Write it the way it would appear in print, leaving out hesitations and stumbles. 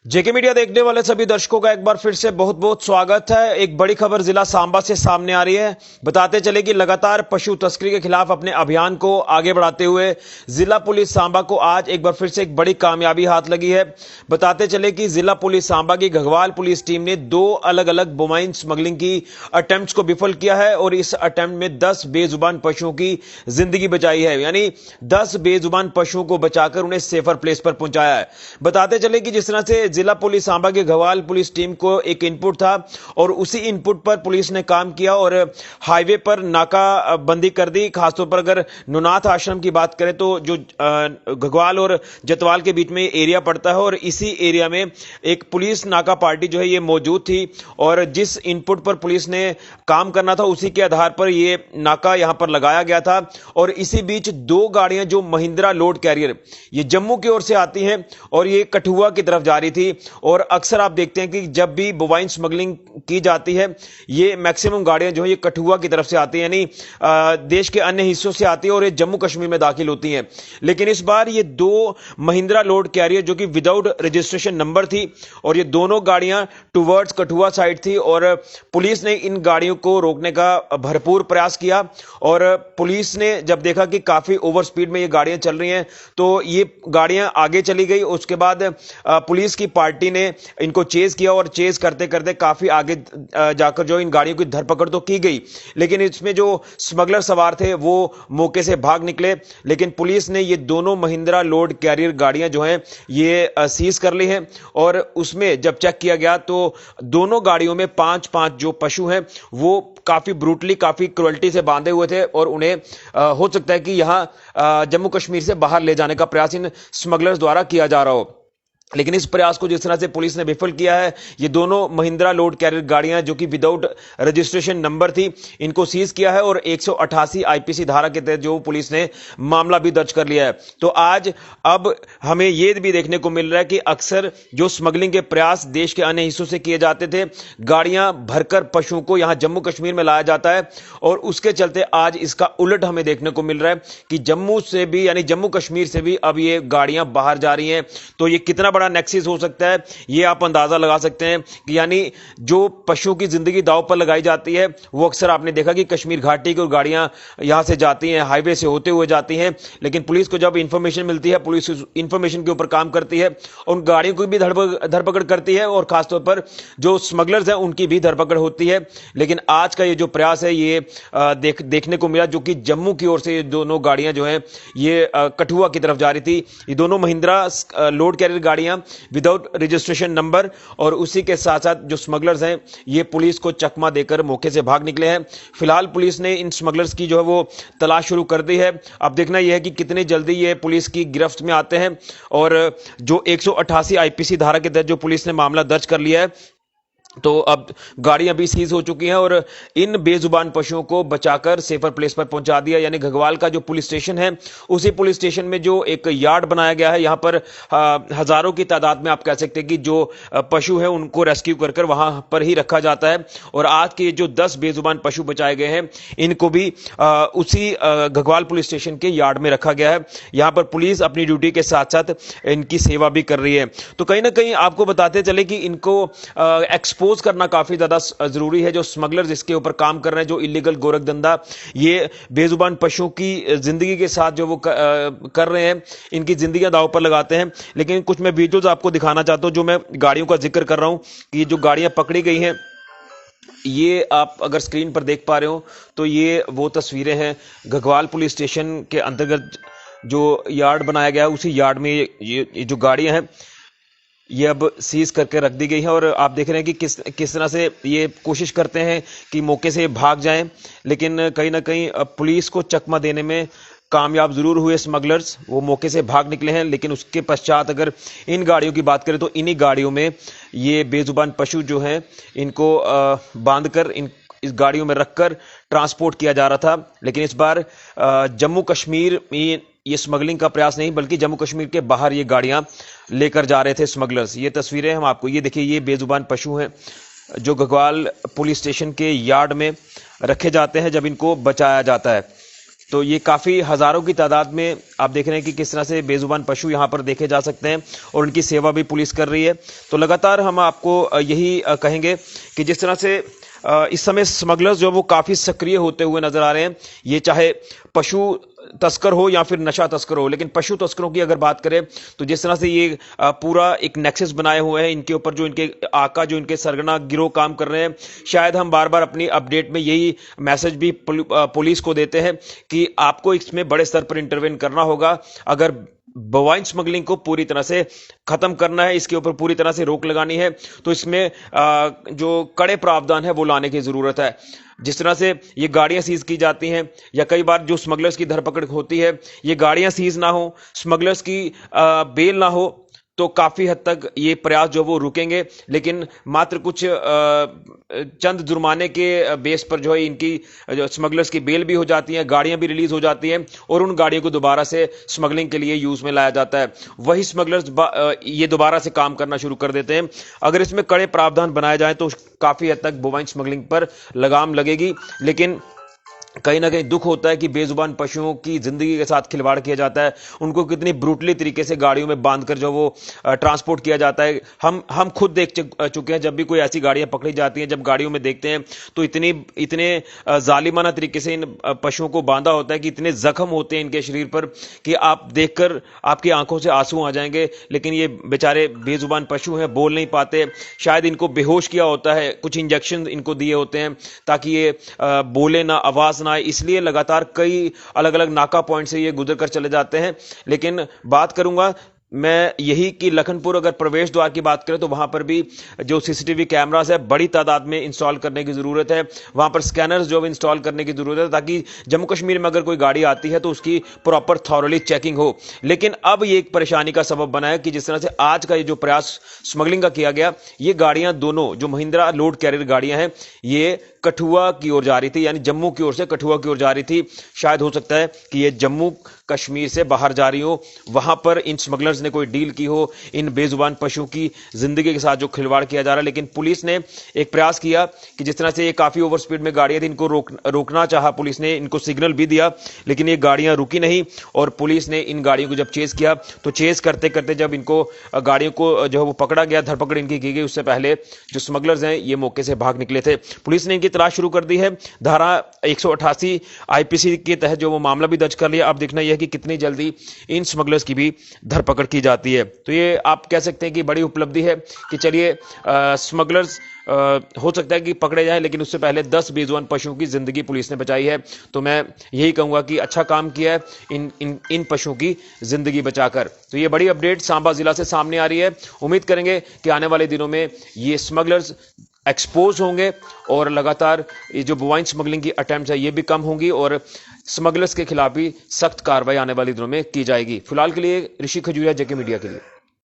जेके media देखने वाले सभी दर्शकों का एक बार फिर से बहुत बहुत स्वागत है। एक बड़ी खबर जिला सांबा से सामने आ रही है। बताते चले कि लगातार पशु तस्करी के खिलाफ अपने अभियान को आगे बढ़ाते हुए जिला पुलिस सांबा को आज एक बार फिर से एक बड़ी कामयाबी हाथ लगी है। बताते चले कि जिला पुलिस सांबा की घगवाल पुलिस टीम ने 2 अलग अलग बोमाइन स्मगलिंग की अटेम्प्ट्स को विफल किया है और इस अटेम्प्ट में 10 बेजुबान पशुओं की जिंदगी बचाई है। यानी 10 बेजुबान पशुओं को बचाकर उन्हें सेफर प्लेस पर पहुंचाया है। बताते चले कि जिस तरह से जिला पुलिस सांबा की घगवाल पुलिस टीम को एक इनपुट था और उसी इनपुट पर पुलिस ने काम किया और हाईवे पर नाकाबंदी कर दी। खासतौर पर अगर नुनाथ आश्रम की बात करें तो जो घगवाल और जतवाल के बीच में एरिया पड़ता है और इसी एरिया में एक पुलिस नाका पार्टी जो है ये मौजूद थी और जिस इनपुट पर पुलिस ने काम करना था उसी के आधार पर ये नाका यहां पर लगाया गया था। और इसी बीच 2 गाड़ियां जो महिंद्रा लोड कैरियर ये जम्मू की ओर से आती हैं और ये कठुआ की तरफ जा रही थी। और अक्सर आप देखते हैं कि जब भी बोवाइन स्मगलिंग की जाती है ये मैक्सिमम गाड़ियां जो है ये कठुआ की तरफ से आती हैं, यानी देश के अन्य हिस्सों से आती है और ये जम्मू कश्मीर में दाखिल होती हैं। लेकिन इस बार ये 2 महिंद्रा लोड कैरियर जो कि विदाउट रजिस्ट्रेशन नंबर थी और ये दोनों गाड़ियां टुवर्ड्स कठुआ साइड थी और पुलिस ने इन गाड़ियों को रोकने का भरपूर प्रयास किया। और पुलिस ने जब देखा कि काफी ओवर स्पीड में ये गाड़ियां चल रही हैं तो ये गाड़ियां आगे चली गई। उसके बाद पुलिस की पार्टी ने इनको चेज किया और चेज करते करते काफी आगे जाकर जो इन गाड़ियों की धरपकड़ तो की गई, लेकिन इसमें जो स्मगलर सवार थे वो मौके से भाग निकले। लेकिन पुलिस ने ये दोनों महिंद्रा लोड कैरियर गाड़ियां जो हैं ये सीज कर ली हैं और उसमें जब चेक किया गया तो दोनों गाड़ियों में 5-5 जो पशु हैं वो काफी ब्रूटली काफी क्रुएल्टी से बांधे हुए थे और उन्हें हो सकता है कि यहां जम्मू कश्मीर से बाहर ले जाने का प्रयास इन स्मगलर्स द्वारा किया जा रहा हो। लेकिन इस प्रयास को जिस तरह से पुलिस ने विफल किया है, ये दोनों महिंद्रा लोड कैरियर गाड़ियां जो कि विदाउट रजिस्ट्रेशन नंबर थी इनको सीज किया है और 188 आईपीसी धारा के तहत जो पुलिस ने मामला भी दर्ज कर लिया है। तो आज अब हमें यह भी देखने को मिल रहा है कि अक्सर जो स्मगलिंग के प्रयास देश के अन्य हिस्सों से किए जाते थे, गाड़ियां भरकर पशुओं को यहां जम्मू कश्मीर में लाया जाता है और उसके चलते आज इसका उलट हमें देखने को मिल रहा है कि जम्मू से भी यानी जम्मू कश्मीर से भी अब ये गाड़ियां बाहर जा रही हैं। तो ये कितना बड़ा नेक्सिस हो सकता है ये आप अंदाजा लगा सकते हैं कि यानी जो पशुओं की जिंदगी दांव पर लगाई जाती है वो अक्सर आपने देखा कि कश्मीर घाटी की गाड़ियां यहां से जाती हैं, हाईवे से होते हुए जाती हैं। लेकिन पुलिस को जब इंफॉर्मेशन मिलती है पुलिस इंफॉर्मेशन के ऊपर काम करती है, उन गाड़ियों की भी धरपकड़ करती है और खासतौर पर जो स्मगलर्स हैं उनकी भी धरपकड़ होती है। लेकिन आज का ये जो प्रयास है ये देखने को मिला जो कि जम्मू की ओर से ये दोनों गाड़ियां जो हैं ये कठुआ की तरफ जा रही थी। ये दोनों महिंद्रा लोड कैरियर गाड़ियां विदाउट रजिस्ट्रेशन नंबर और उसी के साथ साथ जो स्मगलर्स हैं ये पुलिस को चकमा देकर मौके से भाग निकले हैं। फिलहाल पुलिस ने इन स्मगलर्स की जो है वो तलाश शुरू कर दी है। अब देखना यह है कि कितनी जल्दी ये पुलिस की गिरफ्त में आते हैं और जो 188 आईपीसी धारा के तहत जो पुलिस ने मामला दर्ज कर लिया है तो अब गाड़ियां भी सीज हो चुकी हैं और इन बेजुबान पशुओं को बचाकर सेफर प्लेस पर पहुंचा दिया। यानी घगवाल का जो पुलिस स्टेशन है उसी पुलिस स्टेशन में जो एक यार्ड बनाया गया है, यहां पर हजारों की तादाद में आप कह सकते हैं कि जो पशु है उनको रेस्क्यू कर वहां पर ही रखा जाता है। और आज के जो 10 बेजुबान पशु बचाए गए हैं इनको भी उसी घगवाल पुलिस स्टेशन के यार्ड में रखा गया है। यहां पर पुलिस अपनी ड्यूटी के साथ साथ इनकी सेवा भी कर रही है। तो कहीं ना कहीं आपको बताते चले कि इनको एक्सपोज करना काफी ज्यादा जरूरी है। जो स्मगलर्स इसके ऊपर काम कर रहे हैं, जो इलीगल गोरख धंधा ये बेजुबान पशुओं की जिंदगी के साथ जो वो कर रहे हैं, इनकी जिंदगियां दांव पर लगाते हैं। लेकिन कुछ मैं विजुअल्स आपको दिखाना चाहता हूं जो मैं गाड़ियों का जिक्र कर रहा हूं कि जो गाड़ियां पकड़ी गई हैं ये आप अगर स्क्रीन पर देख पा रहे हो तो ये वो तस्वीरें हैं घगवाल पुलिस स्टेशन के अंतर्गत जो यार्ड बनाया गया है उसी यार्ड में ये जो गाड़ियां हैं ये अब सीज करके रख दी गई है। और आप देख रहे हैं कि किस तरह से ये कोशिश करते हैं कि मौके से भाग जाएं, लेकिन कहीं ना कहीं पुलिस को चकमा देने में कामयाब जरूर हुए स्मगलर्स, वो मौके से भाग निकले हैं। लेकिन उसके पश्चात अगर इन गाड़ियों की बात करें तो इन्हीं गाड़ियों में ये बेजुबान पशु जो हैं इनको बांधकर इस गाड़ियों में रखकर ट्रांसपोर्ट किया जा रहा था। लेकिन इस बार जम्मू कश्मीर में ये स्मगलिंग का प्रयास नहीं बल्कि जम्मू कश्मीर के बाहर ये गाड़ियां लेकर जा रहे थे स्मगलर्स। ये तस्वीरें हम आपको ये देखिए, ये बेजुबान पशु हैं जो घगवाल पुलिस स्टेशन के यार्ड में रखे जाते हैं जब इनको बचाया जाता है। तो ये काफी हजारों की तादाद में आप देख रहे हैं कि किस तरह से बेजुबान पशु यहां पर देखे जा सकते हैं और उनकी सेवा भी पुलिस कर रही है। तो लगातार हम आपको यही कहेंगे कि जिस तरह से इस समय स्मगलर्स जो वो काफी सक्रिय होते हुए नजर आ रहे हैं, ये चाहे पशु तस्कर हो या फिर नशा तस्कर हो। लेकिन पशु तस्करों की अगर बात करें तो जिस तरह से ये पूरा एक नेक्सस बनाए हुए हैं, इनके ऊपर जो इनके आका जो इनके सरगना गिरोह काम कर रहे हैं, शायद हम बार बार अपनी अपडेट में यही मैसेज भी पुलिस को देते हैं कि आपको इसमें बड़े स्तर पर इंटरवेन करना होगा। अगर बोवाइन स्मगलिंग को पूरी तरह से खत्म करना है, इसके ऊपर पूरी तरह से रोक लगानी है, तो इसमें जो कड़े प्रावधान है वो लाने की जरूरत है। जिस तरह से ये गाड़ियां सीज की जाती हैं या कई बार जो स्मगलर्स की धरपकड़ होती है, ये गाड़ियां सीज ना हो, स्मगलर्स की बेल ना हो, तो काफी हद तक ये प्रयास जो वो रुकेंगे। लेकिन मात्र कुछ चंद जुर्माने के बेस पर जो है इनकी जो स्मगलर्स की बेल भी हो जाती है, गाड़ियां भी रिलीज हो जाती हैं और उन गाड़ियों को दोबारा से स्मगलिंग के लिए यूज में लाया जाता है। वही स्मगलर्स ये दोबारा से काम करना शुरू कर देते हैं। अगर इसमें कड़े प्रावधान बनाए जाए तो काफी हद तक बोवाइन स्मगलिंग पर लगाम लगेगी। लेकिन कहीं ना कहीं दुख होता है कि बेजुबान पशुओं की जिंदगी के साथ खिलवाड़ किया जाता है, उनको कितनी ब्रूटली तरीके से गाड़ियों में बांधकर जो वो ट्रांसपोर्ट किया जाता है। हम खुद देख चुके हैं, जब भी कोई ऐसी गाड़ियां पकड़ी जाती हैं, जब गाड़ियों में देखते हैं तो इतने जालिमाना तरीके से इन पशुओं को बांधा होता है कि इतने जख्म होते हैं इनके शरीर पर कि आप देखकर आपकी आंखों से आंसू आ जाएंगे। लेकिन ये बेचारे बेजुबान पशु हैं, बोल नहीं पाते, शायद इनको बेहोश किया होता है, कुछ इंजेक्शन इनको दिए होते हैं ताकि ये बोले ना, आवाज ना आए, इसलिए लगातार कई अलग अलग नाका पॉइंट से ये गुजर कर चले जाते हैं। लेकिन बात करूंगा मैं यही कि लखनपुर अगर प्रवेश द्वार की बात करें तो वहां पर भी जो सीसीटीवी कैमरास है बड़ी तादाद में इंस्टॉल करने की जरूरत है। वहां पर स्कैनर्स जो इंस्टॉल करने की जरूरत है ताकि जम्मू कश्मीर में अगर कोई गाड़ी आती है तो उसकी प्रॉपर थॉरली चेकिंग हो। लेकिन अब ये एक परेशानी का सबब बना है कि जिस तरह से आज का ये जो प्रयास स्मगलिंग का किया गया, ये गाड़ियां दोनों जो महिंद्रा लोड कैरियर गाड़ियां हैं, ये कठुआ की ओर जा रही थी, यानी जम्मू की ओर से कठुआ की ओर जा रही थी। शायद हो सकता है कि ये जम्मू कश्मीर से बाहर जा रही हो, वहां पर इन स्मगलर्स ने कोई डील की हो, इन बेजुबान पशुओं की जिंदगी के साथ जो खिलवाड़ किया जा रहा है। लेकिन पुलिस ने एक प्रयास किया कि जिस तरह से ये काफी ओवर स्पीड में गाड़ियां थी, इनको रोकना चाहा पुलिस ने, इनको सिग्नल भी दिया, लेकिन ये गाड़ियां रुकी नहीं और पुलिस ने इन गाड़ियों को जब चेस किया तो चेस करते करते जब इनको गाड़ियों को जो है वो पकड़ा गया, धरपकड़ इनकी की गई, उससे पहले जो स्मगलर्स हैं ये मौके से भाग निकले थे। पुलिस ने इनकी तलाश शुरू कर दी है। धारा 188 आईपीसी के तहत जो वो मामला भी दर्ज कर लिया। अब देखना यह है कि कितनी जल्दी इन स्मगलर्स की भी धरपकड़ की जाती है। तो ये आप कह सकते हैं कि बड़ी उपलब्धि है कि चलिए स्मगलर्स हो सकता है कि पकड़े जाएं, लेकिन उससे पहले 10 बेजुबान पशुओं की जिंदगी पुलिस ने बचाई है। तो मैं यही कहूंगा कि अच्छा काम किया है इन पशुओं की जिंदगी बचाकर। तो ये बड़ी अपडेट सांबा जिला से सामने आ रही है। उम्मीद करेंगे कि आने वाले दिनों में ये स्मगलर्स एक्सपोज होंगे और लगातार ये जो बोवाइन स्मगलिंग की अटेम्प्ट है ये भी कम होंगी और स्मगलर्स के खिलाफ भी सख्त कार्रवाई आने वाले दिनों में की जाएगी। फिलहाल के लिए ऋषि खजूरिया, जेके मीडिया के लिए।